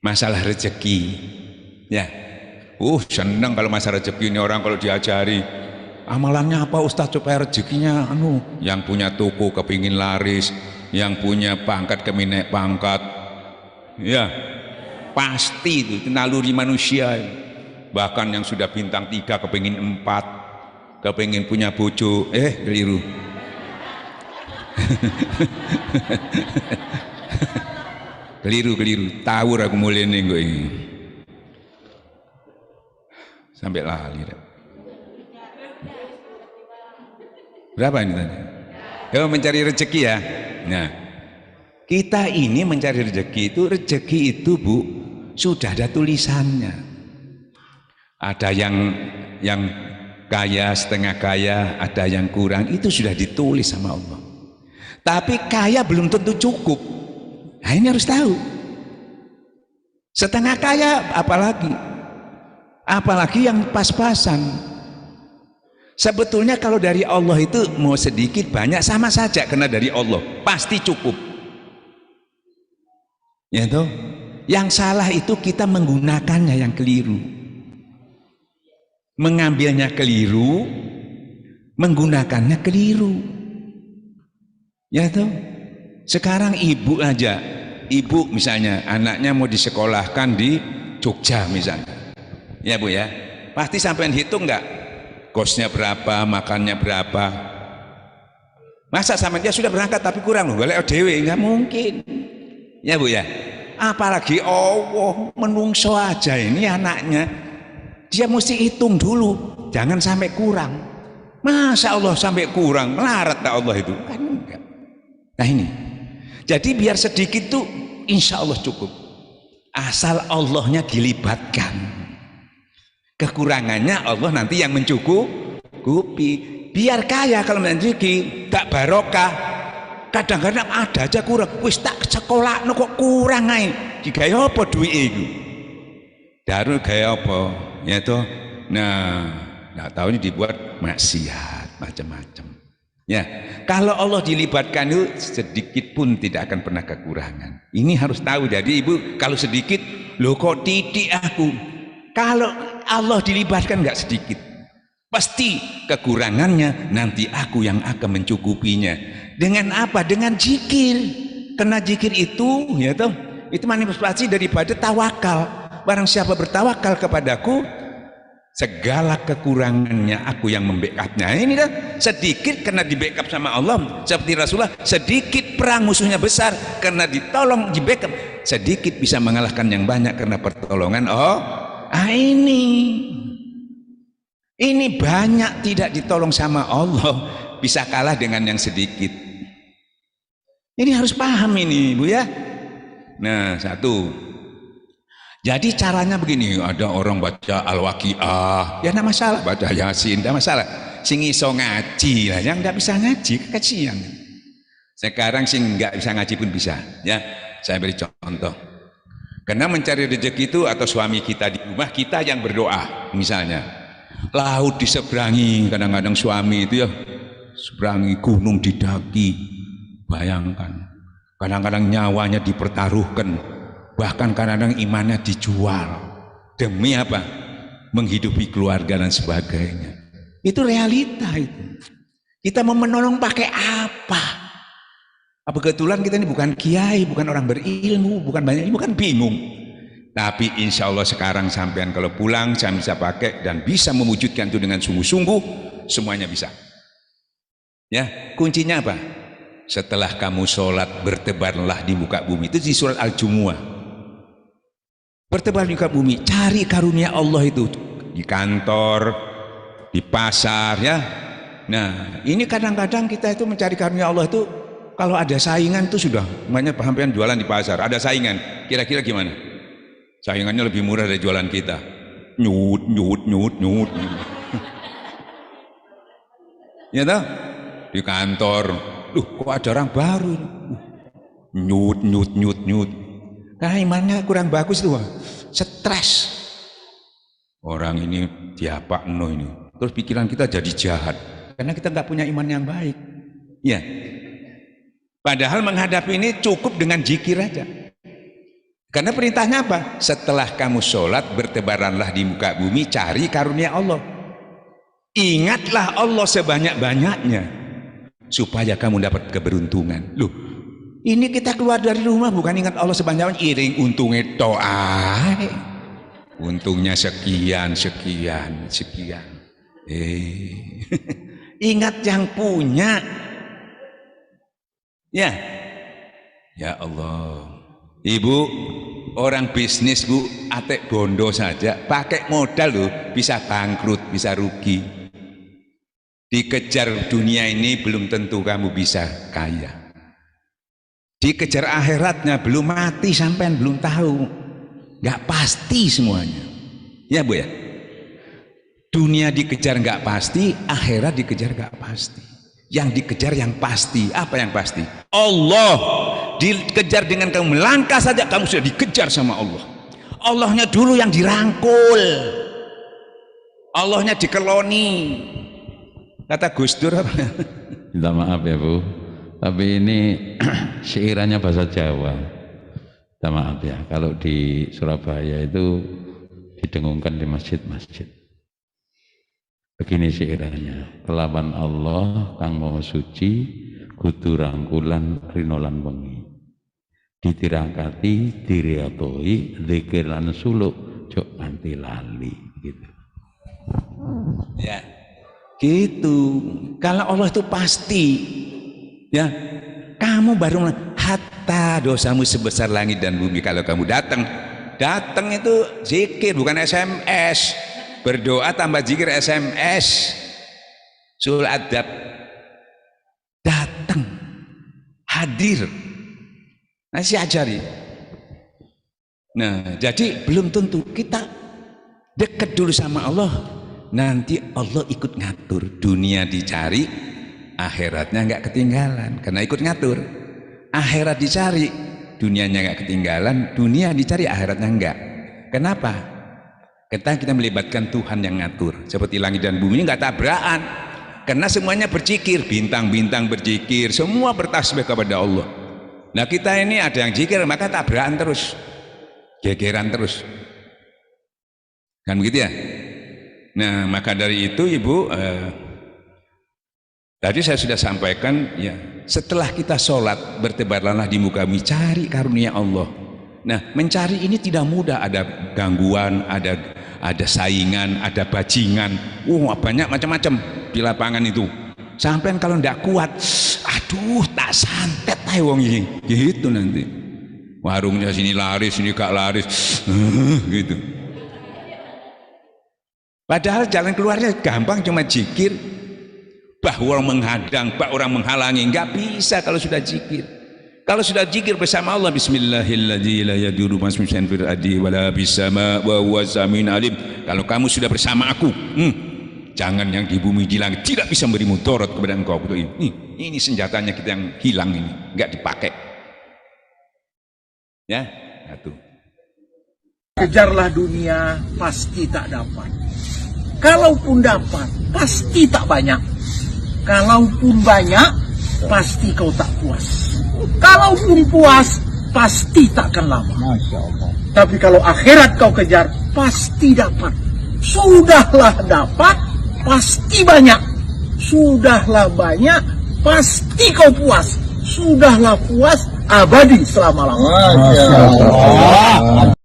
masalah rezeki. Ya, senang kalau masalah rezeki ini orang kalau diajari amalannya apa Ustaz supaya rezekinya yang punya toko kepingin laris, yang punya pangkat kepingin naik pangkat. Ya, pasti itu naluri manusia. Bahkan yang sudah bintang 3 kepingin 4, kepingin punya bojo, keliru. keliru tawur aku mulai nih gue ini sampai lali berapa ini tadi? Mencari rezeki ya. Nah, kita ini mencari rezeki itu Bu sudah ada tulisannya. Ada yang kaya, setengah kaya, ada yang kurang, itu sudah ditulis sama Allah. Tapi kaya belum tentu cukup. Nah, ini harus tahu. Setengah kaya apalagi yang pas-pasan. Sebetulnya kalau dari Allah itu mau sedikit banyak sama saja, karena dari Allah pasti cukup. Ya toh? Yang salah itu kita menggunakannya yang keliru. Mengambilnya keliru, menggunakannya keliru. Ya toh? Sekarang ibu misalnya anaknya mau disekolahkan di Jogja misalnya. Ya Bu ya. Pasti sampean hitung enggak? Kosnya berapa, makannya berapa? Masa sama dia sudah berangkat tapi kurang loh, balik ODW, enggak mungkin. Ya Bu ya. Apalagi Allah menungso aja ini anaknya. Dia mesti hitung dulu, jangan sampai kurang. Masa Allah sampai kurang, melarat tak Allah itu? Kan enggak. Nah ini, jadi biar sedikit tuh insya Allah cukup. Asal Allahnya dilibatkan. Kekurangannya Allah nanti yang mencukupi. Biar kaya kalau rezeki tak barokah. Kadang-kadang ada aja kurang. Wis tak sekolah kok kurang ae. Digaya apa duit itu? Darul gaya apa? Ya toh. Nah, nggak tahu ini dibuat maksiat macam-macam. Ya, kalau Allah dilibatkan itu sedikit pun tidak akan pernah kekurangan. Ini harus tahu. Jadi Ibu kalau sedikit, loh kok titik aku. Kalau Allah dilibatkan nggak sedikit, pasti kekurangannya nanti aku yang akan mencukupinya. Dengan apa? Dengan zikir. Karena zikir itu, ya toh, itu manifestasi daripada tawakal. Barang siapa bertawakal kepadaku, segala kekurangannya aku yang membackupnya. Ini kan sedikit karena di backup sama Allah, seperti Rasulullah. Sedikit perang musuhnya besar karena ditolong, di backup. Sedikit bisa mengalahkan yang banyak karena pertolongan. Ini banyak tidak ditolong sama Allah, bisa kalah dengan yang sedikit. Ini harus paham ini Bu ya. Nah, satu. Jadi caranya begini, ada orang baca Al-Waqiah, ya enggak masalah, baca Yasin, enggak masalah. Sing iso ngaji lah, yang enggak bisa ngaji kekecian. Sekarang sing enggak bisa ngaji pun bisa, ya. Saya beri contoh. Karena mencari rezeki itu atau suami kita di rumah, kita yang berdoa, misalnya. Laut diseberangi, kadang-kadang suami itu ya seberangi, gunung didaki. Bayangkan. Kadang-kadang nyawanya dipertaruhkan. Bahkan kadang-kadang imannya dijual demi apa? Menghidupi keluarga dan sebagainya. Itu realita itu. Kita mau menolong pakai apa? Kebetulan kita ini bukan kiai, bukan orang berilmu, bukan banyak ilmu, bukan bingung. Tapi insya Allah sekarang sampean kalau pulang saya bisa pakai dan bisa mewujudkan itu dengan sungguh-sungguh, semuanya bisa. Ya, kuncinya apa? Setelah kamu sholat bertebarlah di muka bumi, itu di surat Al-Jumu'ah. Bertebar di muka bumi, cari karunia Allah itu di kantor, di pasar ya. Nah, ini kadang-kadang kita itu mencari karunia Allah itu kalau ada saingan itu sudah banyak hampir jualan di pasar, ada saingan. Kira-kira gimana? Saingannya lebih murah dari jualan kita. Nyut. Ya toh? Di kantor, kok ada orang baru? Nyut. Karena imannya kurang bagus tuh, stres. Orang ini diapakno ini, terus pikiran kita jadi jahat karena kita nggak punya iman yang baik. Ya, padahal menghadapi ini cukup dengan zikir aja. Karena perintahnya apa? Setelah kamu sholat, bertebaranlah di muka bumi, cari karunia Allah. Ingatlah Allah sebanyak-banyaknya, supaya kamu dapat keberuntungan. Loh, ini kita keluar dari rumah bukan ingat Allah sebanyak-banyaknya, iring untungnya to'ai. Untungnya sekian. Ingat yang punya. Ya Allah. Ibu, orang bisnis bu, atek bondo saja, pakai modal loh, bisa bangkrut, bisa rugi. Dikejar dunia ini belum tentu kamu bisa kaya. Dikejar akhiratnya belum mati sampean belum tahu, nggak pasti semuanya. Ya bu ya. Dunia dikejar nggak pasti, akhirat dikejar nggak pasti. Yang dikejar yang pasti. Apa yang pasti? Allah. Dikejar dengan kamu melangkah saja, kamu sudah dikejar sama Allah. Allahnya dulu yang dirangkul, Allahnya dikeloni. Kata Gus Dur apa? Minta maaf ya Bu, tapi ini syairannya bahasa Jawa. Minta maaf ya, kalau di Surabaya itu didengungkan di masjid-masjid. Begini syairannya: kelawan Allah kang maha suci, kudu rangkulan rinolan wengi, ditirangkati diriatoi zikir lan suluk jok anti lali, gitu. Ya, gitu. Kalau Allah itu pasti, ya. Kamu baru hatta dosamu sebesar langit dan bumi. Kalau kamu datang itu zikir bukan SMS. Berdoa tambah zikir SMS. Sul adab. Datang, hadir. Nah, saya ajari. Nah, jadi belum tentu kita dekat dulu sama Allah, nanti Allah ikut ngatur. Dunia dicari, akhiratnya nggak ketinggalan karena ikut ngatur. Akhirat dicari, dunianya nggak ketinggalan. Dunia dicari, akhiratnya enggak. Kenapa? Kita melibatkan Tuhan yang ngatur. Seperti langit dan bumi ini nggak tabrakan. Karena semuanya berzikir, bintang-bintang berzikir, semua bertasbih kepada Allah. Nah kita ini ada yang zikir, maka tabrakan terus, gegeran terus, kan begitu ya. Nah maka dari itu Ibu, tadi saya sudah sampaikan ya, setelah kita sholat bertebarlah di muka bumi, cari karunia Allah. Nah mencari ini tidak mudah, ada gangguan, ada saingan, ada bajingan, banyak macam-macam di lapangan itu. Sampai kalau tidak kuat, aduh tak santet ayo wong ini, gitu nanti. Warungnya sini laris, sini gak laris, gitu. Padahal jalan keluarnya gampang, cuma zikir. Bahwa orang menghadang, bahwa orang menghalangi, nggak bisa kalau sudah zikir. Kalau sudah zikir bersama Allah, bismillahirrahmanirrahim, la yadurru ma ismihi syai'un fil ardi wa la fis sama' wa huwas samiul alim. Kalau kamu sudah bersama aku, jangan yang di bumi, di langit tidak bisa memberi mudarat kepada engkau. Ini senjatanya kita yang hilang ini, nggak dipakai. Ya, satu. Kejarlah dunia, pasti tak dapat. Kalaupun dapat, pasti tak banyak. Kalaupun banyak, pasti kau tak puas. Kalaupun puas, pasti takkan lama. Masya Allah. Tapi kalau akhirat kau kejar, pasti dapat. Sudahlah dapat, pasti banyak. Sudahlah banyak, pasti kau puas. Sudahlah puas, abadi selama-lamanya. Masya Allah.